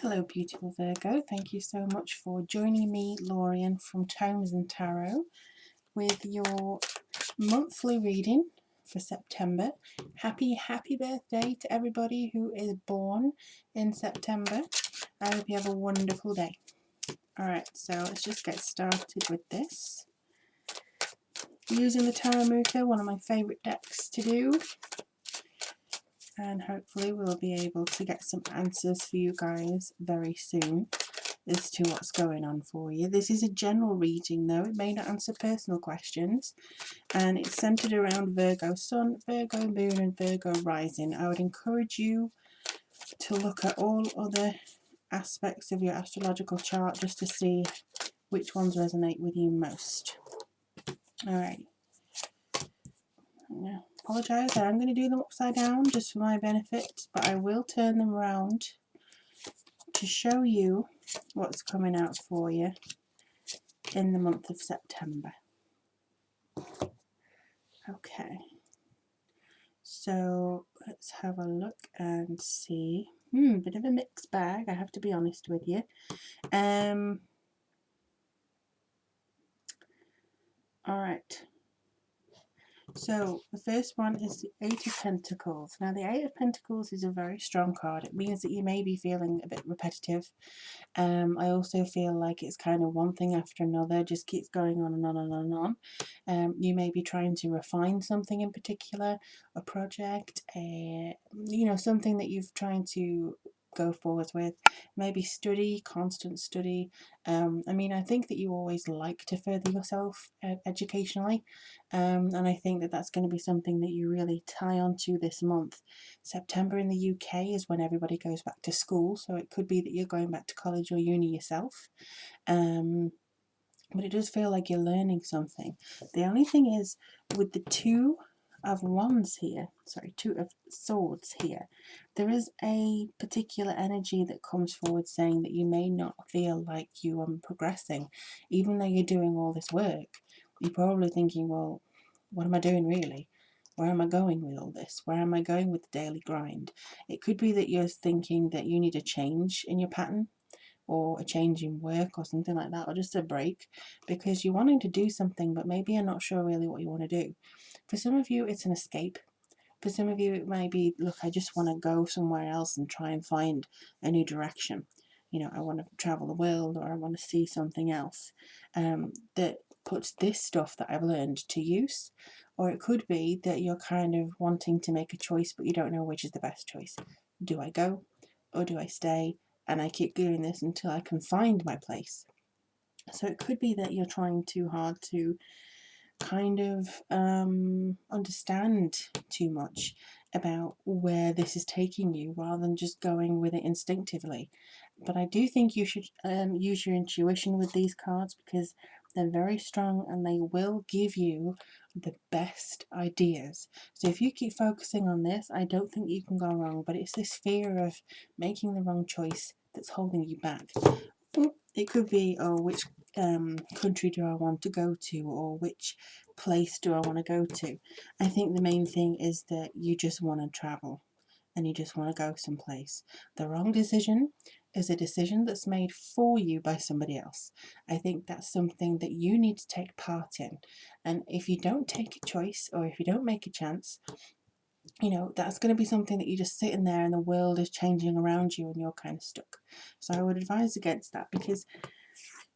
Hello beautiful Virgo, thank you so much for joining me, Lorian from Tomes and Tarot, with your monthly reading for September. Happy birthday to everybody who is born in September. I hope you have a wonderful day. Alright, so let's just get started with this. Using the Tarot Muka, one of my favourite decks to do. And hopefully we'll be able to get some answers for you guys very soon as to what's going on for you. This is a general reading though, it may not answer personal questions, and it's centered around Virgo Sun, Virgo Moon and Virgo Rising. I would encourage you to look at all other aspects of your astrological chart just to see which ones resonate with you most. Alright, I apologise, I'm going to do them upside down just for my benefit, but I will turn them around to show you what's coming out for you in the month of September. Okay, so let's have a look and see. Bit of a mixed bag, I have to be honest with you. Alright, so the first one is the Eight of Pentacles. Now the Eight of Pentacles is a very strong card. It means that you may be feeling a bit repetitive. I also feel like it's kind of one thing after another, just keeps going on and on and on and on. You may be trying to refine something in particular, a project, something that you've trying to go forward with, maybe study, constant study. I think that you always like to further yourself educationally, and I think that that's going to be something that you really tie onto this month. September in the UK is when everybody goes back to school, so it could be that you're going back to college or uni yourself, but it does feel like you're learning something. The only thing is, with the Two of Swords here, there is a particular energy that comes forward saying that you may not feel like you are progressing, even though you're doing all this work. You're probably thinking, well, what am I doing really? Where am I going with all this? Where am I going with the daily grind? It could be that you're thinking that you need a change in your pattern, or a change in work or something like that, or just a break, because you're wanting to do something but maybe you're not sure really what you want to do. For some of you it's an escape. For some of you it may be, look, I just want to go somewhere else and try and find a new direction. I want to travel the world, or I want to see something else that puts this stuff that I've learned to use. Or it could be that you're kind of wanting to make a choice but you don't know which is the best choice. Do I go or do I stay? And I keep doing this until I can find my place. So it could be that you're trying too hard to kind of understand too much about where this is taking you, rather than just going with it instinctively. But I do think you should use your intuition with these cards, because they're very strong and they will give you the best ideas. So if you keep focusing on this, I don't think you can go wrong, but it's this fear of making the wrong choice that's holding you back. It could be, which country do I want to go to, or which place do I want to go to. I think the main thing is that you just want to travel and you just want to go someplace. The wrong decision is a decision that's made for you by somebody else. I think that's something that you need to take part in. And if you don't take a choice, or if you don't make a chance, that's going to be something that you're just sitting there and the world is changing around you and you're kind of stuck. So I would advise against that, because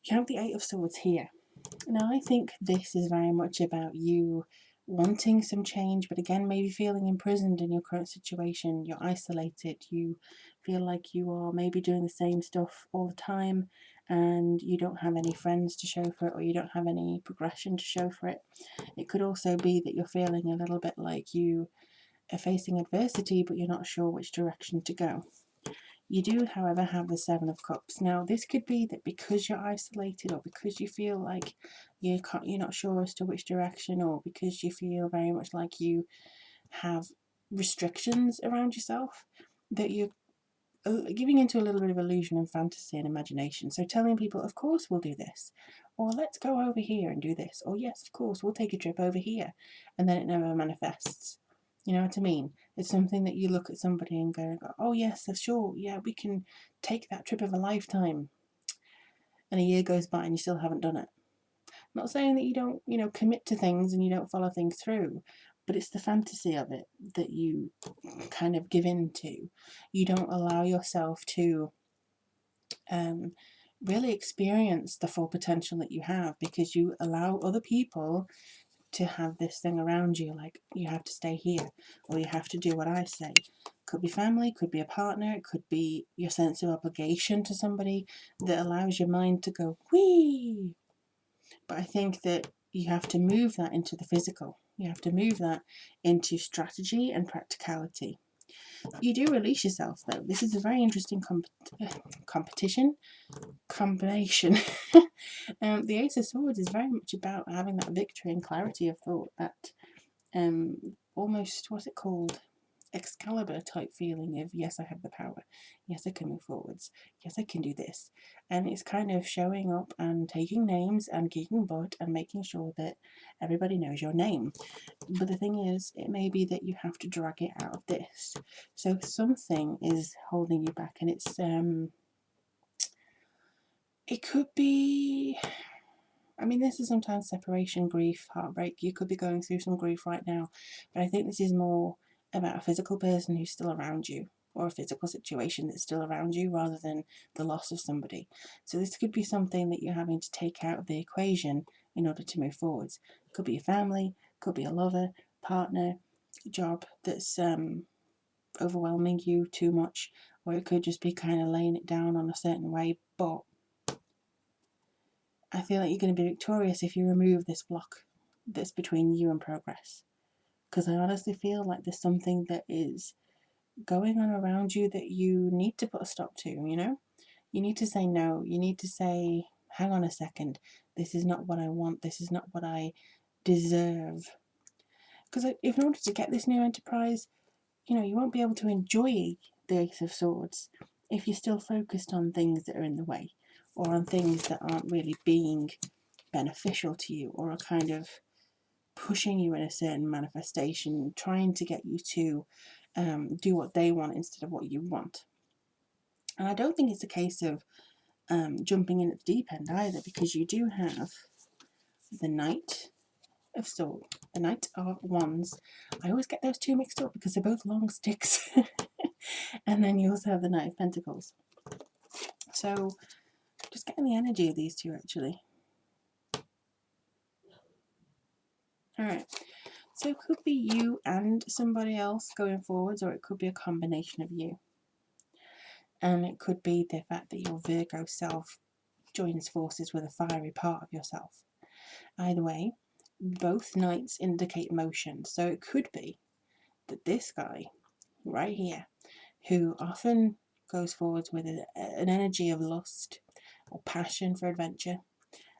you have the Eight of Swords here. Now I think this is very much about you wanting some change, but again maybe feeling imprisoned in your current situation. You're isolated, you feel like you are maybe doing the same stuff all the time, and you don't have any friends to show for it, or you don't have any progression to show for it. It could also be that you're feeling a little bit like you are facing adversity but you're not sure which direction to go. You do, however, have the Seven of Cups. Now, this could be that because you're isolated, or because you feel like you're not sure as to which direction, or because you feel very much like you have restrictions around yourself, that you're giving into a little bit of illusion and fantasy and imagination. So telling people, of course we'll do this, or let's go over here and do this, or yes, of course we'll take a trip over here, and then it never manifests. You know what I mean? It's something that you look at somebody and go, oh yes, sure, yeah, we can take that trip of a lifetime. And a year goes by and you still haven't done it. I'm not saying that you don't, commit to things and you don't follow things through, but it's the fantasy of it that you kind of give in to. You don't allow yourself to um, really experience the full potential that you have, because you allow other people to have this thing around you, like you have to stay here or you have to do what I say. Could be family, could be a partner, it could be your sense of obligation to somebody that allows your mind to go whee. But I think that you have to move that into the physical. You have to move that into strategy and practicality. You do release yourself though. This is a very interesting competition combination. The Ace of Swords is very much about having that victory and clarity of thought, that almost, what's it called? Excalibur type feeling of, yes, I have the power. Yes, I can move forwards. Yes, I can do this. And it's kind of showing up and taking names and kicking butt and making sure that everybody knows your name. But the thing is, it may be that you have to drag it out of this. So something is holding you back, and it could be, this is sometimes separation, grief, heartbreak. You could be going through some grief right now, but I think this is more about a physical person who's still around you, or a physical situation that's still around you, rather than the loss of somebody. So this could be something that you're having to take out of the equation in order to move forwards. Could be a family, could be a lover, partner, job that's overwhelming you too much, or it could just be kind of laying it down on a certain way. But I feel like you're going to be victorious if you remove this block that's between you and progress. Because I honestly feel like there's something that is going on around you that you need to put a stop to, You need to say no. You need to say, hang on a second, this is not what I want. This is not what I deserve. Because if in order to get this new enterprise, you won't be able to enjoy the Ace of Swords if you're still focused on things that are in the way, or on things that aren't really being beneficial to you, or are kind of pushing you in a certain manifestation, trying to get you to do what they want instead of what you want. And I don't think it's a case of jumping in at the deep end either, because you do have the Knight of Swords, the Knight of Wands. I always get those two mixed up because they're both long sticks. And then you also have the Knight of Pentacles. So just getting the energy of these two, actually. Alright, so it could be you and somebody else going forwards, or it could be a combination of you. And it could be the fact that your Virgo self joins forces with a fiery part of yourself. Either way, both knights indicate motion. So it could be that this guy right here, who often goes forwards with an energy of lust or passion for adventure,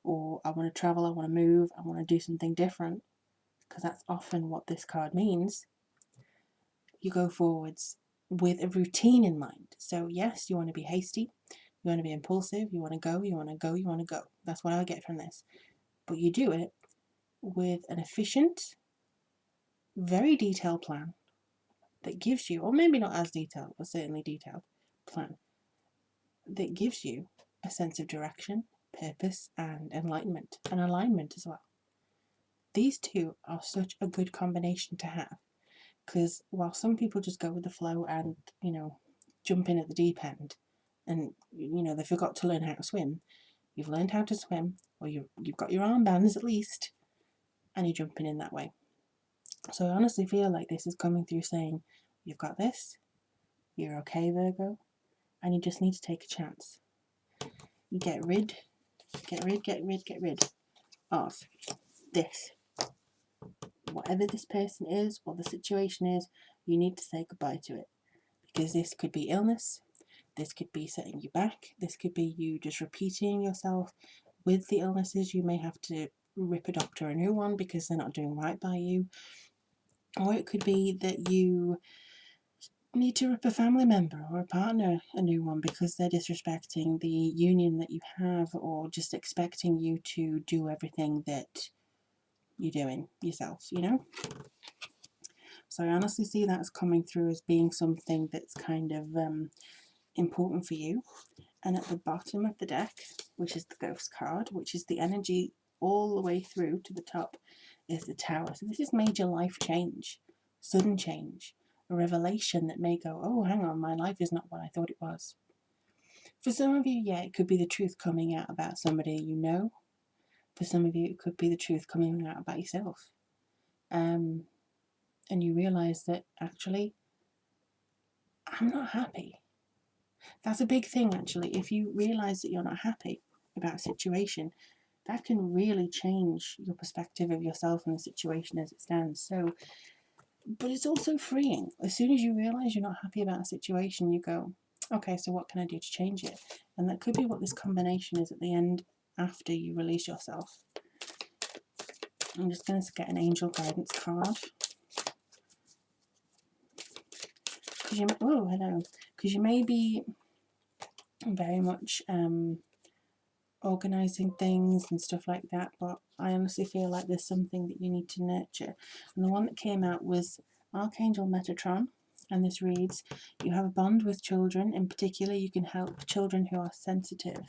or I want to travel, I want to move, I want to do something different, because that's often what this card means. You go forwards with a routine in mind. So yes, you want to be hasty, you want to be impulsive, you want to go, you want to go, you want to go. That's what I get from this. But you do it with an efficient, very detailed plan that gives you, or maybe not as detailed, but certainly detailed plan that gives you a sense of direction, purpose, and enlightenment, and alignment as well. These two are such a good combination to have, because while some people just go with the flow and, jump in at the deep end, and, they forgot to learn how to swim, you've learned how to swim, or you've got your armbands at least, and you're jumping in that way. So I honestly feel like this is coming through saying, you've got this, you're okay, Virgo, and you just need to take a chance. You get rid of this. Whatever this person is or the situation is, you need to say goodbye to it. Because this could be illness, this could be setting you back, this could be you just repeating yourself with the illnesses. You may have to rip a doctor a new one because they're not doing right by you. Or it could be that you need to rip a family member or a partner a new one because they're disrespecting the union that you have, or just expecting you to do everything that you're doing yourself, So I honestly see that's coming through as being something that's kind of important for you. And at the bottom of the deck, which is the Ghost card, which is the energy all the way through to the top, is the Tower. So this is major life change, sudden change, a revelation that may go, oh, hang on, my life is not what I thought it was. For some of you, yeah, it could be the truth coming out about somebody you know. For some of you, it could be the truth coming out about yourself. And you realise that actually, I'm not happy. That's a big thing, actually. If you realise that you're not happy about a situation, that can really change your perspective of yourself and the situation as it stands. So, but it's also freeing. As soon as you realise you're not happy about a situation, you go, okay, so what can I do to change it? And that could be what this combination is at the end after you release yourself. I'm just going to get an angel guidance card. Oh, hello. Because you may be very much organising things and stuff like that, but I honestly feel like there's something that you need to nurture. And the one that came out was Archangel Metatron, and this reads, you have a bond with children. In particular, you can help children who are sensitive.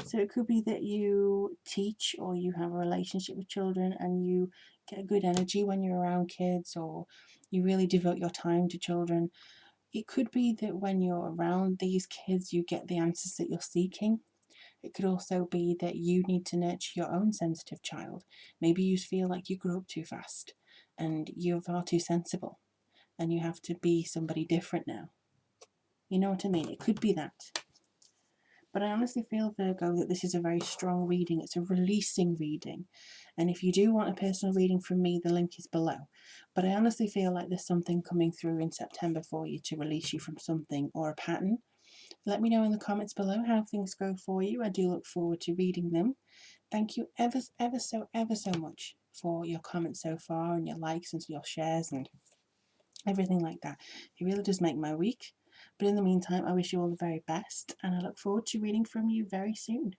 So it could be that you teach or you have a relationship with children and you get good energy when you're around kids, or you really devote your time to children. It could be that when you're around these kids, you get the answers that you're seeking. It could also be that you need to nurture your own sensitive child. Maybe you feel like you grew up too fast and you're far too sensible and you have to be somebody different now. You know what I mean? It could be that. But I honestly feel, Virgo, that this is a very strong reading. It's a releasing reading. And if you do want a personal reading from me, the link is below. But I honestly feel like there's something coming through in September for you to release you from something or a pattern. Let me know in the comments below how things go for you. I do look forward to reading them. Thank you ever so much for your comments so far and your likes and your shares and everything like that. It really does make my week. But in the meantime, I wish you all the very best and I look forward to reading from you very soon.